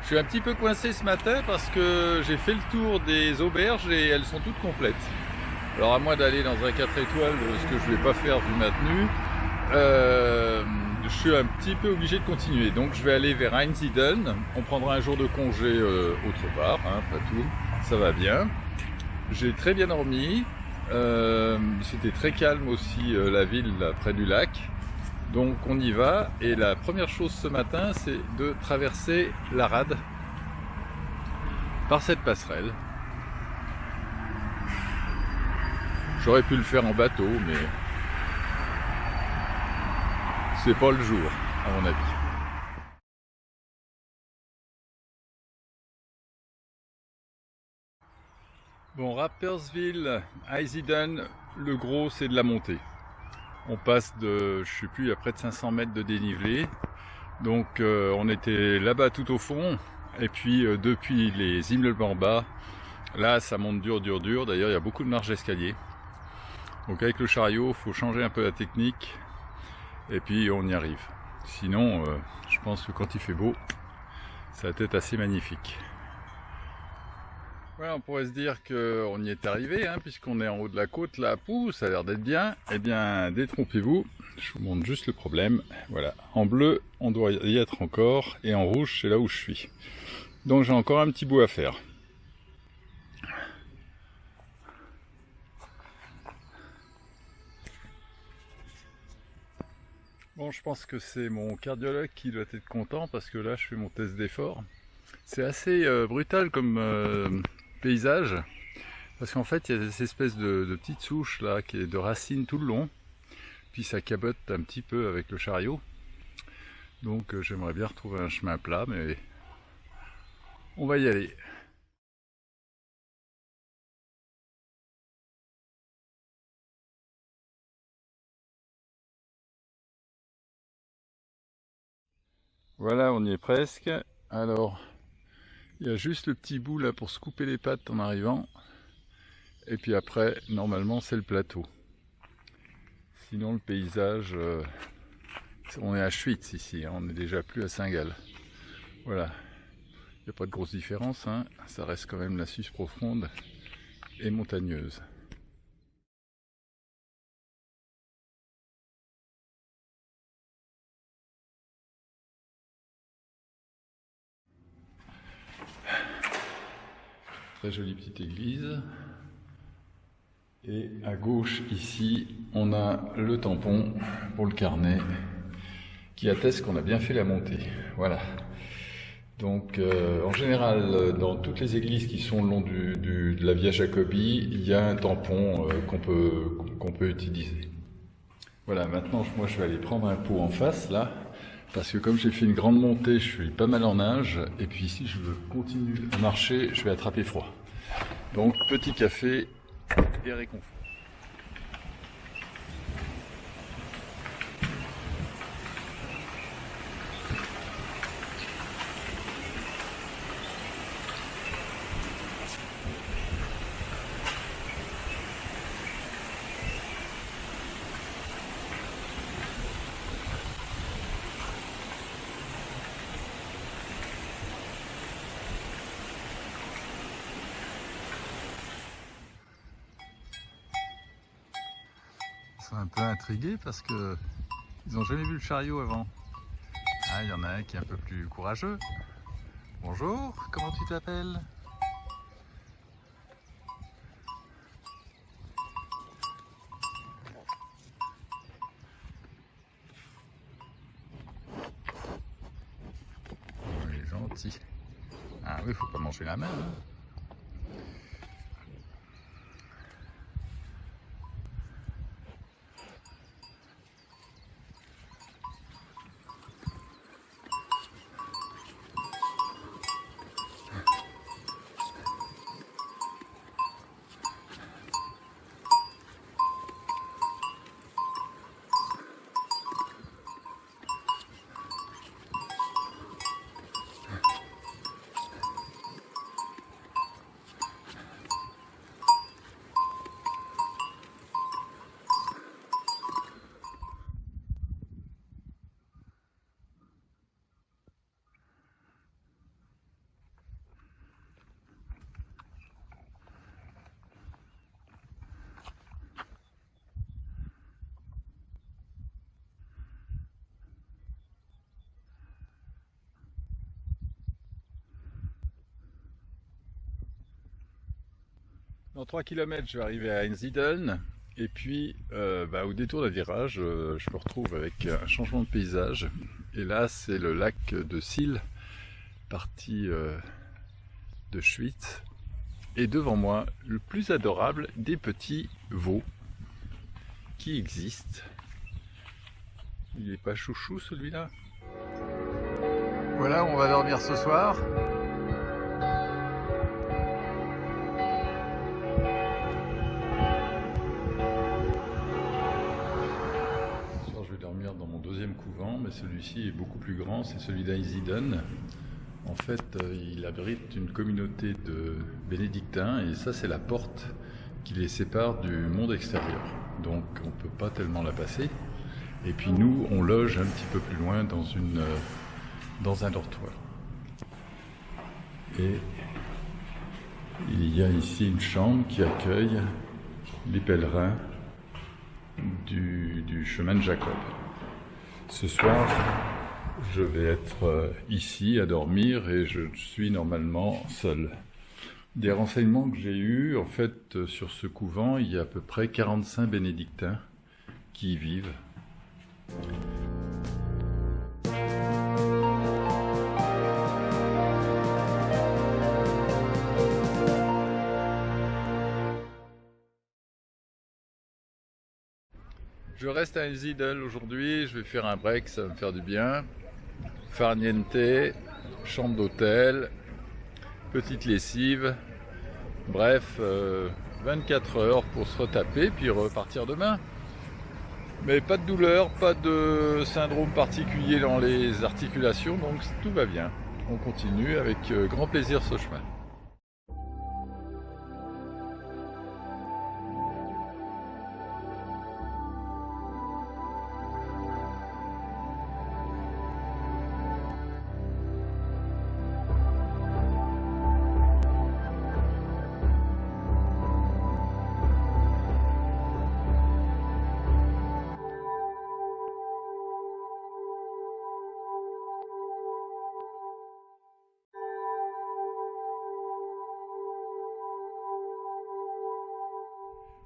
Je suis un petit peu coincé ce matin parce que j'ai fait le tour des auberges et elles sont toutes complètes. Alors à moi d'aller dans un 4 étoiles, ce que je ne vais pas faire vu ma tenue, je suis un petit peu obligé de continuer. Donc je vais aller vers Einsiedeln. On prendra un jour de congé autre part, hein, pas tout. Ça va bien. J'ai très bien dormi. C'était très calme aussi la ville là, près du lac. Donc on y va, et la première chose ce matin, c'est de traverser la rade par cette passerelle. J'aurais pu le faire en bateau, mais c'est pas le jour, à mon avis. Bon, Rapperswil, Einsiedeln, le gros c'est de la montée. On passe de, je sais plus, à près de 500 mètres de dénivelé. Donc on était là-bas tout au fond, et puis depuis les immeubles en bas, là ça monte dur. D'ailleurs il y a beaucoup de marches d'escalier. Donc avec le chariot, il faut changer un peu la technique, et puis on y arrive. Sinon, je pense que quand il fait beau, ça va être assez magnifique. Voilà, on pourrait se dire qu'on y est arrivé, hein, puisqu'on est en haut de la côte, là, pouh, ça a l'air d'être bien. Eh bien, détrompez-vous, je vous montre juste le problème. Voilà, en bleu, on doit y être encore, et en rouge, c'est là où je suis. Donc j'ai encore un petit bout à faire. Bon, je pense que c'est mon cardiologue qui doit être content, parce que là, je fais mon test d'effort. C'est assez brutal comme paysage, parce qu'en fait il y a cette espèce de petites souches là, qui est de racines tout le long, puis ça cabote un petit peu avec le chariot. Donc j'aimerais bien retrouver un chemin plat, mais on va y aller. Voilà, on y est presque. Alors, il y a juste le petit bout là pour se couper les pattes en arrivant, et puis après, normalement c'est le plateau. Sinon le paysage, on est à Schwytz ici, hein, on n'est déjà plus à Saint-Gall. Voilà, il n'y a pas de grosse différence, hein. Ça reste quand même la Suisse profonde et montagneuse. Très jolie petite église. Et à gauche ici, on a le tampon pour le carnet qui atteste qu'on a bien fait la montée. Voilà. Donc en général, dans toutes les églises qui sont le long de la Via Jacobi, il y a un tampon qu'on peut utiliser. Voilà, maintenant moi je vais aller prendre un pot en face là, parce que comme j'ai fait une grande montée, je suis pas mal en nage, et puis si je veux continuer à marcher, je vais attraper froid. Donc petit café et réconfort. Ils sont un peu intrigués parce que ils n'ont jamais vu le chariot avant. Ah, il y en a un qui est un peu plus courageux. Bonjour, comment tu t'appelles? Il est gentil. Ah oui, faut pas manger la main, hein. Dans 3 km, je vais arriver à Einsiedeln. Et puis, au détour d'un virage, je me retrouve avec un changement de paysage. Et là, c'est le lac de Sihl, partie de Schwytz. Et devant moi, le plus adorable des petits veaux qui existent. Il n'est pas chouchou celui-là. Voilà, on va dormir ce soir. Dans mon deuxième couvent, mais celui-ci est beaucoup plus grand, c'est celui d'Einsiedeln. En fait, il abrite une communauté de bénédictins et ça c'est la porte qui les sépare du monde extérieur. Donc on ne peut pas tellement la passer. Et puis nous, on loge un petit peu plus loin dans un dortoir. Et il y a ici une chambre qui accueille les pèlerins du chemin de Jacob. Ce soir, je vais être ici à dormir et je suis normalement seul. Des renseignements que j'ai eus, en fait, sur ce couvent, il y a à peu près 45 bénédictins qui y vivent. Je reste à Einsiedeln aujourd'hui, je vais faire un break, ça va me faire du bien. Farniente, chambre d'hôtel, petite lessive, bref, 24 heures pour se retaper, puis repartir demain. Mais pas de douleur, pas de syndrome particulier dans les articulations, donc tout va bien. On continue avec grand plaisir ce chemin.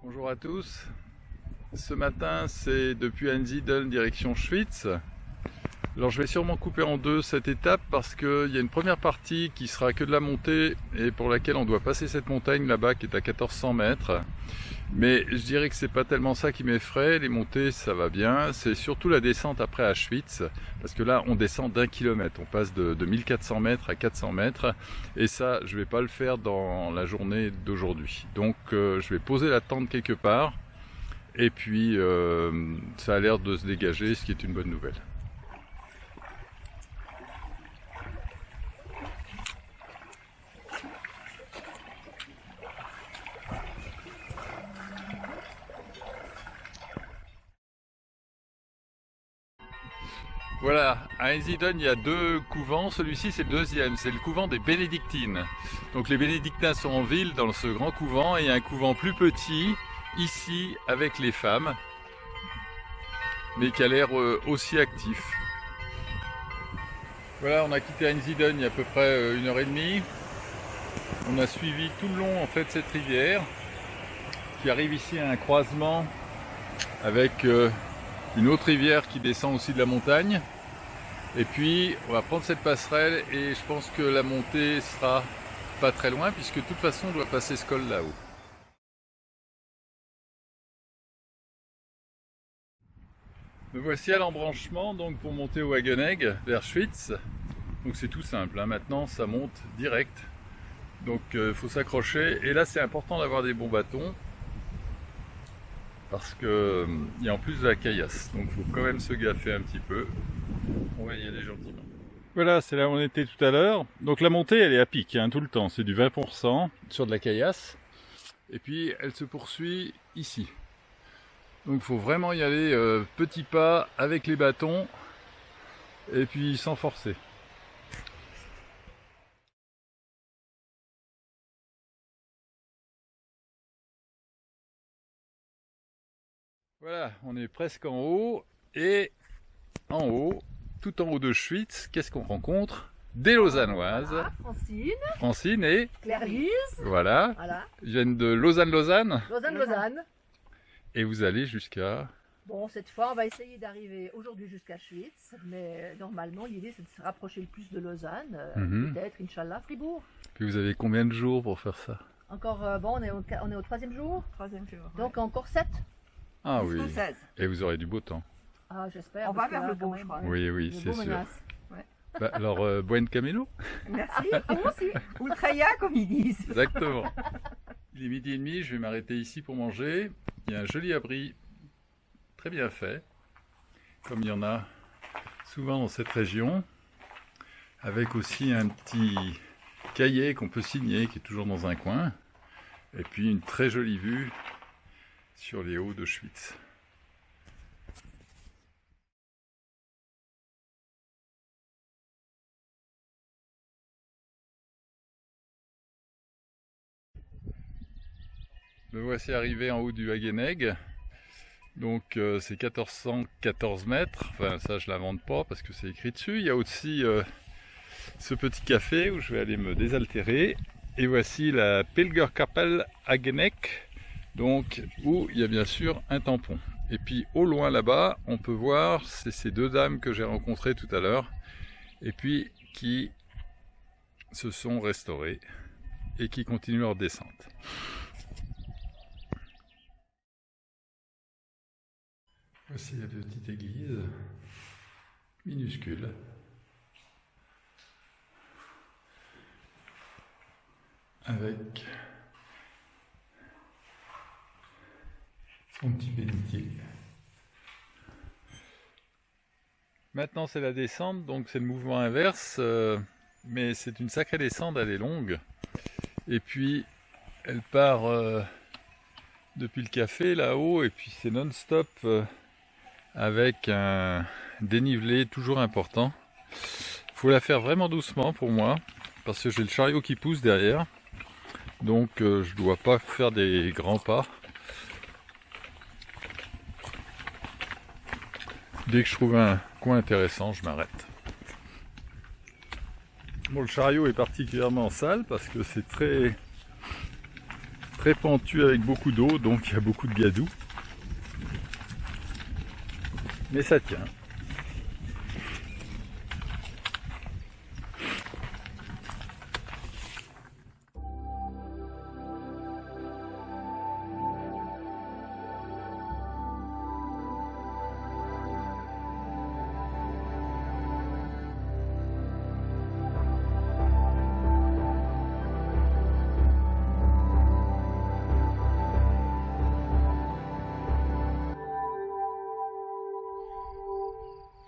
Bonjour à tous, ce matin c'est depuis Einsiedeln direction Schwytz. Alors je vais sûrement couper en deux cette étape parce qu'il y a une première partie qui sera que de la montée et pour laquelle on doit passer cette montagne là-bas qui est à 1400 mètres. Mais je dirais que c'est pas tellement ça qui m'effraie, les montées ça va bien, c'est surtout la descente après à Schwytz, parce que là on descend d'1 kilomètre, on passe de 1400 mètres à 400 mètres, et ça je vais pas le faire dans la journée d'aujourd'hui. Donc je vais poser la tente quelque part, et puis ça a l'air de se dégager, ce qui est une bonne nouvelle. Voilà, à Einsiedeln, il y a deux couvents. Celui-ci, c'est le deuxième. C'est le couvent des bénédictines. Donc les bénédictins sont en ville dans ce grand couvent et il y a un couvent plus petit ici avec les femmes, mais qui a l'air aussi actif. Voilà, on a quitté Einsiedeln il y a à peu près 1h30. On a suivi tout le long en fait cette rivière qui arrive ici à un croisement avec une autre rivière qui descend aussi de la montagne. Et puis on va prendre cette passerelle et je pense que la montée sera pas très loin puisque de toute façon on doit passer ce col là-haut. Me voici à l'embranchement donc pour monter au Wageningen vers Schwytz. Donc c'est tout simple, hein. Maintenant ça monte direct. Donc il faut s'accrocher et là c'est important d'avoir des bons bâtons. Parce que il y a en plus de la caillasse, donc il faut quand même se gaffer un petit peu. On va y aller gentiment. Voilà, c'est là où on était tout à l'heure. Donc la montée, elle est à pic, hein, tout le temps. C'est du 20% sur de la caillasse. Et puis elle se poursuit ici. Donc il faut vraiment y aller petit pas avec les bâtons et puis sans forcer. Voilà, on est presque en haut, et en haut, tout en haut de Schwytz, qu'est-ce qu'on rencontre? des Lausannoises. Voilà, Francine, Francine et Claire-Lise, voilà, voilà, ils viennent de Lausanne. Lausanne. Et vous allez jusqu'à... Bon, cette fois, on va essayer d'arriver aujourd'hui jusqu'à Schwytz, mais normalement, l'idée, c'est de se rapprocher le plus de Lausanne, peut-être, Inch'Allah, Fribourg. Puis vous avez combien de jours pour faire ça? Encore, bon, on est au 3e jour, Troisième jour. donc encore 7. Ah oui, Jusqu'au 16. et vous aurez du beau temps. Ah, j'espère. On parce va que vers là, le beau, quand je même, crois. Oui, oui, le c'est beau sûr. menace. Bah, alors, buen camino? Merci. Ah, moi aussi. Ou Treya, comme ils disent. Exactement. Il est 12h30, je vais m'arrêter ici pour manger. Il y a un joli abri, très bien fait, comme il y en a souvent dans cette région, avec aussi un petit cahier qu'on peut signer, qui est toujours dans un coin, et puis une très jolie vue sur les hauts de Schwytz. Me voici arrivé en haut du Hagenegg. Donc c'est 1414 mètres, enfin ça je l'invente pas parce que c'est écrit dessus. Il y a aussi ce petit café où je vais aller me désaltérer. Et voici la Pilgerkapelle Hagenegg, donc où il y a bien sûr un tampon. Et puis au loin là-bas, on peut voir, c'est ces deux dames que j'ai rencontrées tout à l'heure, et puis qui se sont restaurées et qui continuent leur descente. Voici la petite église, minuscule. Avec son petit bénitier. Maintenant c'est la descente, donc c'est le mouvement inverse, mais c'est une sacrée descente, elle est longue. Et puis elle part depuis le café là-haut, et puis c'est non-stop. Avec un dénivelé toujours important. Il faut la faire vraiment doucement pour moi, parce que j'ai le chariot qui pousse derrière. Donc je ne dois pas faire des grands pas. Dès que je trouve un coin intéressant, je m'arrête. Bon, le chariot est particulièrement sale parce que c'est très pentu avec beaucoup d'eau, donc il y a beaucoup de gadou. Mais ça tient.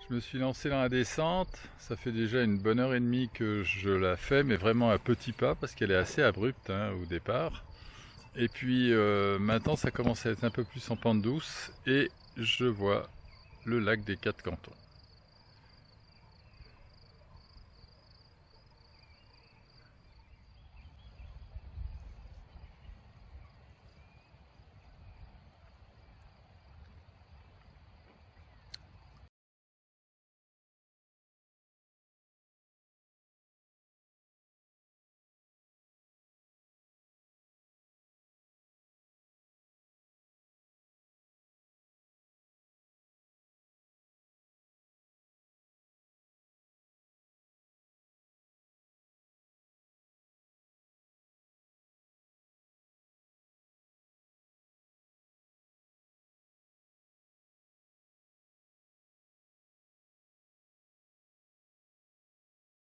Je me suis lancé dans la descente, ça fait déjà une bonne heure et demie que je la fais, mais vraiment à petits pas parce qu'elle est assez abrupte au départ. Et puis maintenant ça commence à être un peu plus en pente douce et je vois le lac des 4 cantons.